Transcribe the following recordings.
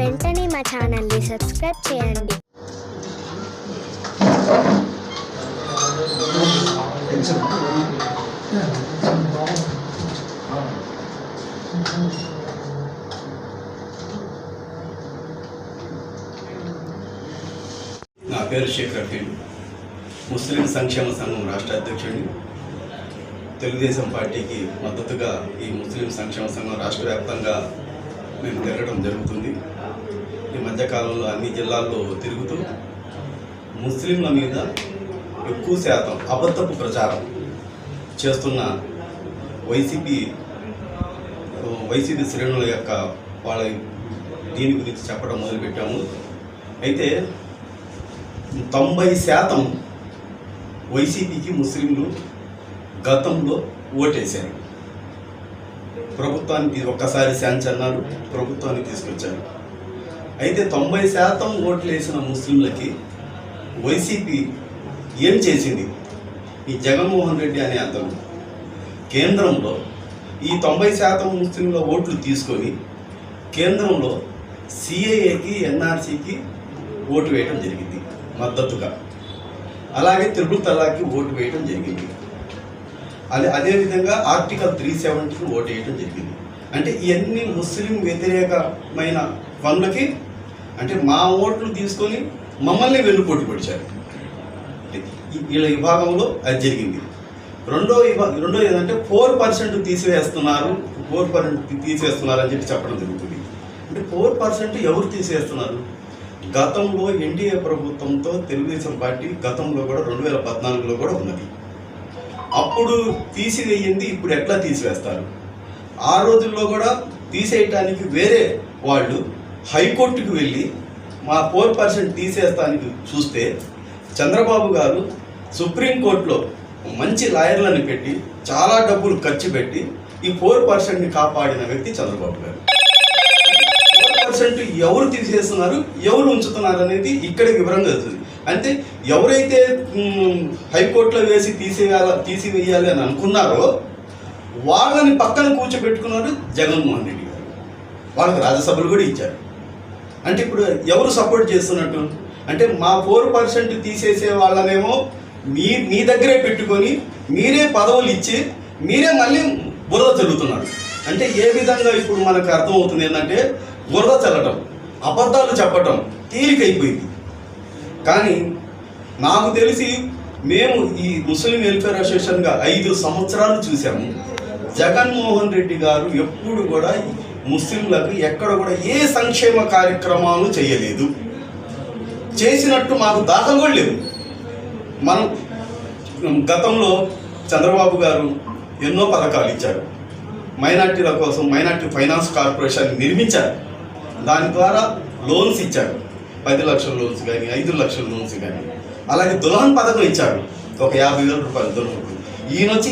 వెంటనే మా ఛానల్ని సబ్స్క్రైబ్ చేయండి. నా పేరు షేక్ రఫీల్, ముస్లిం సంక్షేమ సంఘం రాష్ట్ర అధ్యక్షుడిని. తెలుగుదేశం పార్టీకి మద్దతుగా ఈ ముస్లిం సంక్షేమ సంఘం రాష్ట్ర వ్యాప్తంగా మేము తిరగడం జరుగుతుంది. ఈ మధ్యకాలంలో అన్ని జిల్లాల్లో తిరుగుతూ ముస్లింల మీద ఎక్కువ శాతం అబద్ధపు ప్రచారం చేస్తున్న వైసీపీ శ్రేణుల యొక్క వాళ్ళ దీని గురించి చెప్పడం మొదలుపెట్టాము. అయితే 90% వైసీపీకి ముస్లింలు గతంలో ఓటేశారు. ప్రభుత్వానికి ఒక్కసారి శాంతి అన్నారు, ప్రభుత్వాన్ని తీసుకొచ్చారు. అయితే 90% ఓట్లు వేసిన ముస్లింలకి వైసీపీ ఏం చేసింది? ఈ జగన్మోహన్ రెడ్డి అనే అతను కేంద్రంలో ఈ 90% ముస్లింల ఓట్లు తీసుకొని కేంద్రంలో సిఏఏకి ఎన్ఆర్సీకి ఓటు వేయడం జరిగింది మద్దతుగా. అలాగే త్రిపుల్ తలాక్కి ఓటు వేయడం జరిగింది. అదేవిధంగా ఆర్టికల్ 370కి ఓటు వేయడం జరిగింది. అంటే ఇవన్నీ ముస్లిం వ్యతిరేకమైన పనులకి, అంటే మా ఓట్లు తీసుకొని మమ్మల్ని వెన్నుపోటు పొడిచారు. వీళ్ళ విభాగంలో అది జరిగింది. రెండో ఏంటంటే 4% తీసివేస్తున్నారు అని చెప్పి చెప్పడం జరుగుతుంది. అంటే 4% ఎవరు తీసివేస్తున్నారు? గతంలో ఎన్డీఏ ప్రభుత్వంతో తెలుగుదేశం పార్టీ గతంలో కూడా 2014లో కూడా ఉన్నది. అప్పుడు తీసివేయింది ఇప్పుడు ఎట్లా తీసివేస్తారు? ఆ రోజుల్లో కూడా తీసేయటానికి వేరే వాళ్ళు హైకోర్టుకు వెళ్ళి మా 4% తీసేస్తానికి చూస్తే చంద్రబాబు గారు సుప్రీంకోర్టులో మంచి లాయర్లను పెట్టి చాలా డబ్బులు ఖర్చు పెట్టి ఈ 4%ని కాపాడిన వ్యక్తి చంద్రబాబు గారు. 4% ఎవరు తీసేస్తున్నారు, ఎవరు ఉంచుతున్నారు అనేది ఇక్కడ వివరంగా అవుతుంది. అంటే ఎవరైతే హైకోర్టులో వేసి తీసివేయాలి అని అనుకున్నారో వాళ్ళని పక్కన కూర్చోబెట్టుకున్నారు జగన్మోహన్ రెడ్డి గారు. వాళ్ళకి రాజ్యసభలు కూడా ఇచ్చారు. అంటే ఇప్పుడు ఎవరు సపోర్ట్ చేస్తున్నట్టు? అంటే మా 4% తీసేసే వాళ్ళనేమో మీ దగ్గరే పెట్టుకొని మీరే పదవులు ఇచ్చి మీరే మళ్ళీ బురద చల్లుతున్నారు. అంటే ఏ విధంగా ఇప్పుడు మనకు అర్థమవుతుంది ఏంటంటే బురద చల్లటం, అబద్ధాలు చెప్పటం తేలికైపోయింది. కానీ నాకు తెలిసి మేము ఈ ముస్లిం వెల్ఫేర్ అసోసియేషన్గా 5 సంవత్సరాలు చూసాము. జగన్మోహన్ రెడ్డి గారు ఎప్పుడు కూడా ముస్లింలకు ఎక్కడ కూడా ఏ సంక్షేమ కార్యక్రమాలు చేయలేదు. చేసినట్టు మాకు దాఖలు కూడా లేదు. మనం గతంలో చంద్రబాబు గారు ఎన్నో పథకాలు ఇచ్చారు. మైనార్టీల కోసం మైనార్టీ ఫైనాన్స్ కార్పొరేషన్ నిర్మించారు. దాని ద్వారా లోన్స్ ఇచ్చారు. 10 లక్షల లోన్స్ కానీ 5 లక్షల లోన్స్ కానీ. అలాగే దుల్హన్ పథకం ఇచ్చారు, ఒక 50,000 రూపాయలు దుల్హన్. ఈయనొచ్చి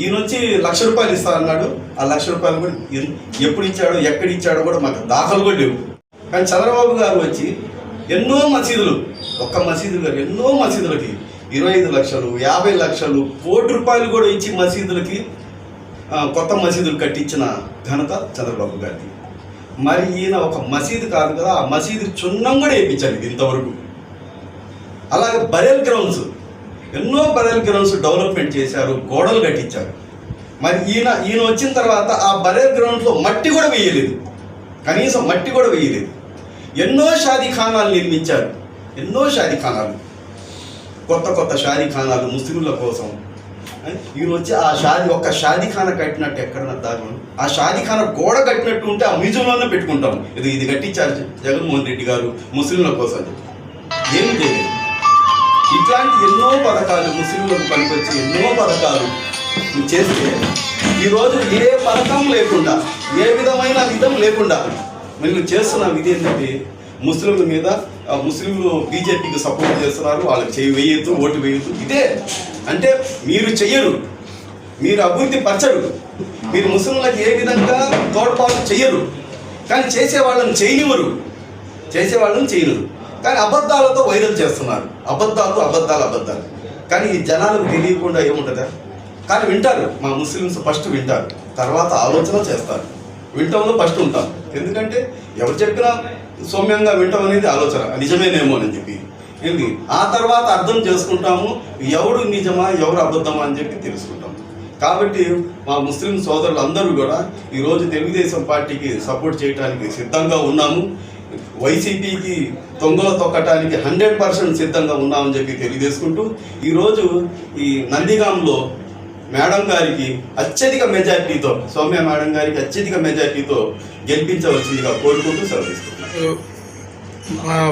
₹1,00,000 ఇస్తా అన్నాడు. ఆ ₹1,00,000 కూడా ఎప్పుడు ఇచ్చాడో ఎక్కడ ఇచ్చాడో కూడా మాకు దాఖలు కూడా లేవు. కానీ చంద్రబాబు గారు వచ్చి ఎన్నో మసీదులు, ఒక్క మసీదు గారు ఎన్నో మసీదులకి 25 లక్షలు 50 లక్షలు ₹1,00,00,000 కూడా ఇచ్చి మసీదులకి కొత్త మసీదులు కట్టించిన ఘనత చంద్రబాబు గారిది. మరి ఈయన ఒక మసీదు కాదు కదా, ఆ మసీదు చున్నం కూడా వేయించాలి ఇంతవరకు. అలాగే బరేల్ గ్రౌండ్స్, ఎన్నో బరేల్ గ్రౌండ్స్ డెవలప్మెంట్ చేశారు, గోడలు కట్టించారు. మరి ఈయన వచ్చిన తర్వాత ఆ బరేల్ గ్రౌండ్స్లో మట్టి కూడా వేయలేదు, కనీసం మట్టి కూడా వేయలేదు. ఎన్నో షాదీఖానాలు నిర్మించారు, ఎన్నో షాదీఖానాలు, కొత్త షాదీఖానాలు ముస్లింల కోసం. ఈయన వచ్చి ఒక్క షాదీఖానా కట్టినట్టు ఎక్కడన్నా దాగం, ఆ షాదీఖానా గోడ కట్టినట్టు ఉంటే ఆ మ్యూజియంలోనే పెట్టుకుంటాం. ఇది కట్టించారు జగన్మోహన్ రెడ్డి గారు ముస్లింల కోసం. ఏమి చేయలేదు. ఇట్లాంటి ఎన్నో పథకాలు ముస్లింలకు పనికొచ్చి ఎన్నో పథకాలు చేస్తే ఈరోజు ఏ పథకం లేకుండా, ఏ విధమైన విధం లేకుండా మీరు చేస్తున్న విధి ఏంటంటే ముస్లింల మీద, ముస్లింలు బీజేపీకి సపోర్ట్ చేస్తున్నారు, వాళ్ళకి వేయొద్దు, ఓటు వేయొద్దు. ఇదే అంటే మీరు చెయ్యరు, మీరు అభివృద్ధి పరచరు, మీరు ముస్లింలకు ఏ విధంగా తోడ్పాటు చెయ్యరు. కానీ చేసేవాళ్ళని చేయనివ్వరు. కానీ అబద్ధాలతో వైరల్ చేస్తున్నారు. అబద్ధాలు. కానీ ఈ జనాలకు తెలియకుండా ఏముంటుందా? కానీ వింటారు. మా ముస్లిమ్స్ ఫస్ట్ వింటారు, తర్వాత ఆలోచన చేస్తారు. వింటంలో ఫస్ట్ ఉంటాం. ఎందుకంటే ఎవరు చెప్పినా సౌమ్యంగా వింటాం అనేది ఆలోచన నిజమేనేమో అని చెప్పి ఏంటి ఆ తర్వాత అర్థం చేసుకుంటాము ఎవడు నిజమా ఎవరు అబద్ధమా అని చెప్పి తెలుసుకుంటాము. కాబట్టి మా ముస్లిం సోదరులు అందరూ కూడా ఈరోజు తెలుగుదేశం పార్టీకి సపోర్ట్ చేయడానికి సిద్ధంగా ఉన్నాము. వైసీపీకి తొంగలో తొక్కటానికి 100% సిద్ధంగా ఉన్నామని చెప్పి తెలియజేసుకుంటూ ఈరోజు ఈ నందిగాంలో మేడం గారికి అత్యధిక మెజార్టీతో సౌమ్య మేడం గారికి అత్యధిక మెజార్టీతో గెలిపించవలసిందిగా కోరుకుంటూ సెలవిస్తున్నాను.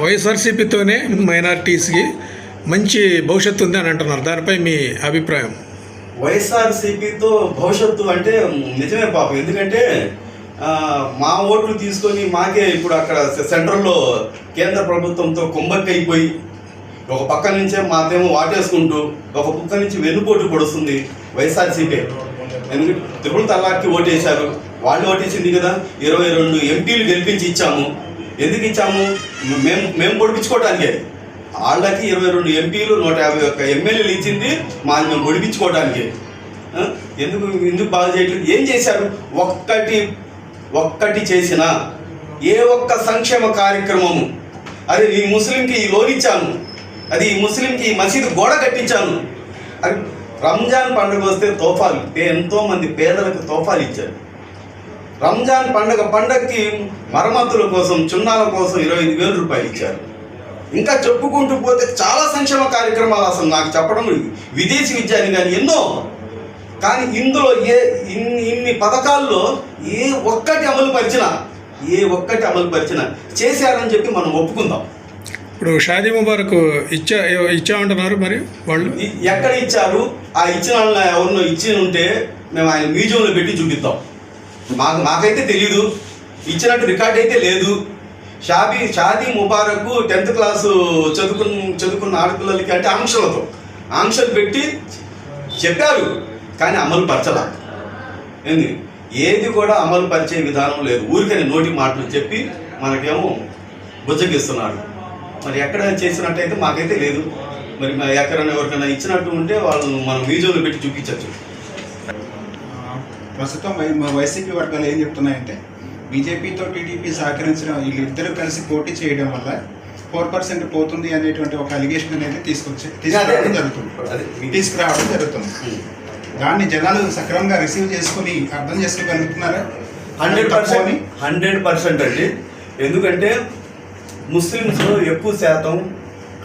వైఎస్ఆర్సీపీతోనే మైనారిటీస్కి మంచి భవిష్యత్తు ఉంది అని అంటున్నారు. దానిపై మీ అభిప్రాయం? వైఎస్ఆర్సీపీతో భవిష్యత్తు అంటే నిజమే పాపం. ఎందుకంటే మా ఓట్లు తీసుకొని మాకే ఇప్పుడు అక్కడ సెంట్రల్లో కేంద్ర ప్రభుత్వంతో కుంభక్కైపోయి ఒక పక్క నుంచే మాకేమో వాటేసుకుంటూ ఒక పక్క నుంచి వెన్నుపోటు పొడుస్తుంది వైఎస్ఆర్సీపీ. ఎందుకంటే త్రిపుల్ తలాక్కి ఓటేశారు, వాళ్ళు ఓటేసింది కదా. 22 ఎంపీలు గెలిపించి ఇచ్చాము. ఎందుకు ఇచ్చాము? మేము పొడిపించుకోవటానికే. వాళ్ళకి 22 ఎంపీలు 151 ఎమ్మెల్యేలు ఇచ్చింది మాది మేము పొడిపించుకోవటానికి. ఎందుకు బాగా చేయట్లేదు? ఏం చేశారు? ఒక్కటి చేసిన ఏ ఒక్క సంక్షేమ కార్యక్రమము, అది ఈ ముస్లింకి ఈ లోన్ ఇచ్చాను, అది ఈ ముస్లింకి ఈ మసీదు గోడ కట్టించాను. అది రంజాన్ పండుగ వస్తే తోఫాలు, ఎంతోమంది పేదలకు తోఫాలు ఇచ్చారు. రంజాన్ పండగకి మరమ్మతుల కోసం చున్నాల కోసం 25,000 రూపాయలు ఇచ్చారు. ఇంకా చెప్పుకుంటూ పోతే చాలా సంక్షేమ కార్యక్రమాలు అసలు నాకు చెప్పడం విదేశీ విద్య అని కానీ ఎన్నో. కానీ ఇందులో ఇన్ని పథకాల్లో ఏ ఒక్కటి అమలు పరిచినా చేశారని చెప్పి మనం ఒప్పుకుందాం. ఇప్పుడు షాదీ ముబారక్ ఇచ్చామంటున్నారు, మరి వాళ్ళు ఎక్కడ ఇచ్చారు? ఆ ఇచ్చిన ఎవరినో ఇచ్చి ఉంటే మేము ఆయన మ్యూజియంలో పెట్టి చూపిద్దాం. మాకైతే తెలీదు, ఇచ్చినట్టు రికార్డ్ అయితే లేదు. షాదీ ముబారక్ 10th క్లాసు చదువుకున్న ఆడపిల్లలకి అంటే ఆంక్షలు పెట్టి చెప్పారు, కానీ అమలు పరచలా. ఏది కూడా అమలు పరిచే విధానం లేదు. ఊరికని నోటి మాటలు చెప్పి మనకేమో బుజ్జగిస్తున్నారు. మరి ఎక్కడ చేసినట్టయితే మాకైతే లేదు. మరి ఎక్కడైనా ఎవరికైనా ఇచ్చినట్టు ఉంటే వాళ్ళు మనం మ్యూజియంలో పెట్టి చూపించవచ్చు. ప్రస్తుతం వైసీపీ వర్గాలు ఏం చెప్తున్నాయంటే బీజేపీతో టీడీపీ సహకరించిన వీళ్ళిద్దరూ కలిసి పోటీ చేయడం వల్ల 4% పోతుంది అనేటువంటి ఒక అలిగేషన్ అనేది తీసుకురావడం జరుగుతుంది. దాన్ని జనాలు సక్రమంగా రిసీవ్ చేసుకుని అర్థం చేసుకోగలుగుతున్నారా? 100% అండి. ఎందుకంటే ముస్లిమ్స్లో ఎక్కువ శాతం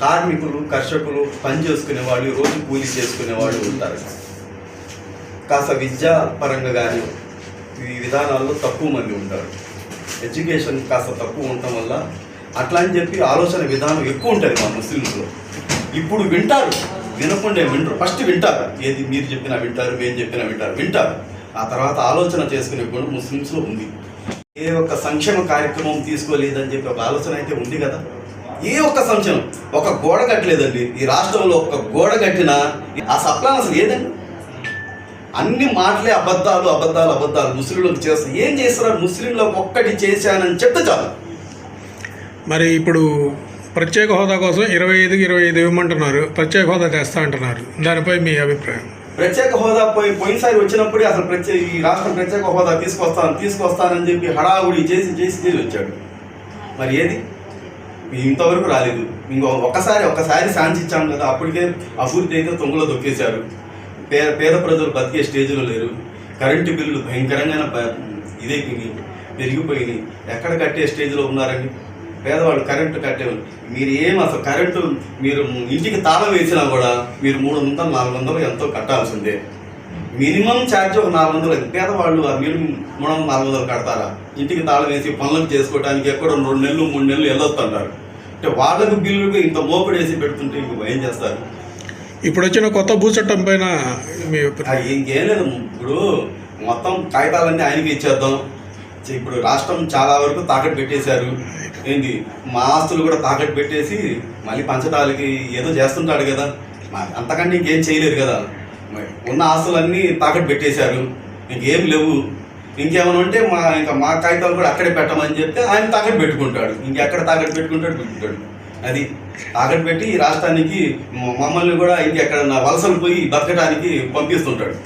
కార్మికులు, కర్షకులు, పని చేసుకునేవాళ్ళు, రోజు కూలీ చేసుకునేవాళ్ళు ఉంటారు. కాస్త విద్యా పరంగా కానీ ఈ విధానాల్లో తక్కువ మంది ఉంటారు. ఎడ్యుకేషన్ కాస్త తక్కువ ఉండటం వల్ల అట్లా అని చెప్పి ఆలోచన విధానం ఎక్కువ ఉంటుంది మా ముస్లిమ్స్లో. ఇప్పుడు వింటారు, వినకుండా వింటారు. ఫస్ట్ వింటారు, ఏది మీరు చెప్పినా వింటారు, మేము చెప్పినా వింటారు. ఆ తర్వాత ఆలోచన చేసుకునే గుణం ముస్లిమ్స్లో ఉంది. ఏ ఒక్క సంక్షేమ కార్యక్రమం తీసుకోలేదని చెప్పి ఒక ఆలోచన అయితే ఉంది కదా. ఏ ఒక్క సంక్షేమం, ఒక గోడ కట్టలేదండి ఈ రాష్ట్రంలో. ఒక గోడ కట్టినా ఆ సప్లాన్ అసలు ఏదండి? అన్ని మాటలే అబద్ధాలు ముస్లింలకు చేస్తారు. ఏం చేస్తున్నారు? ముస్లింలకు ఒక్కటి చేశానని చెప్తే చాలు. మరి ఇప్పుడు ప్రత్యేక హోదా కోసం 25 ఇవ్వమంటున్నారు, ప్రత్యేక హోదా తెస్తా అంటున్నారు. దానిపై మీ అభిప్రాయం? ప్రత్యేక హోదా పోయినసారి వచ్చినప్పుడే అసలు ఈ రాష్ట్రం ప్రత్యేక హోదా తీసుకొస్తానని చెప్పి హడావుడి చేసి వచ్చాడు. మరి ఏది ఇంతవరకు రాలేదు. ఒక్కసారి ఛాన్స్ ఇచ్చాము కదా, అప్పటికే అభివృద్ధి అయితే తొంగలో దొక్కేశారు. పేద ప్రజలు బతికే స్టేజ్లో లేరు. కరెంటు బిల్లులు భయంకరంగా పెరిగిపోయినాయి. ఎక్కడ కట్టే స్టేజ్లో ఉన్నారండి పేదవాళ్ళు? కరెంటు కట్టేవాళ్ళు మీరు అసలు కరెంటు మీరు ఇంటికి తాళం వేసినా కూడా మీరు 300-400 ఎంతో కట్టాల్సిందే. మినిమం ఛార్జ్ ఒక 400. పేదవాళ్ళు ఆ మినిమం 300-400 కడతారా? ఇంటికి తాళం వేసి పనులకు చేసుకోవడానికి ఎక్కడో 2 నెలలు 3 నెలలు వెళ్ళొస్తుంటారు. అంటే వాళ్ళకు బిల్లులకు ఇంత మోపడేసి పెడుతుంటే ఇంక ఏం చేస్తారు? ఇప్పుడు వచ్చిన కొత్త భూ చట్టం పైన ఇంకేం లేదు. ఇప్పుడు మొత్తం కాగితాలన్నీ ఆయనకి ఇచ్చేద్దాం. ఇప్పుడు రాష్ట్రం చాలా వరకు తాకట్టు పెట్టేశారు. మా ఆస్తులు కూడా తాకట్టు పెట్టేసి మళ్ళీ పంచడాలకి ఏదో చేస్తుంటాడు కదా. అంతకంటే ఇంకేం చేయలేరు కదా. ఉన్న ఆస్తులన్నీ తాకట్టు పెట్టేశారు, ఇంకేం లేవు. ఇంకేమైనా ఉంటే మా కాగితాలు కూడా అక్కడే పెట్టమని చెప్తే ఆయన తాకట్టు పెట్టుకుంటాడు. ఇంకెక్కడ తాకట్టు పెట్టుకుంటాడు. అది తాకట్టు పెట్టి ఈ రాష్ట్రానికి మమ్మల్ని కూడా ఇంకెక్కడ వలసలు పోయి బతకడానికి పంపిస్తుంటాడు.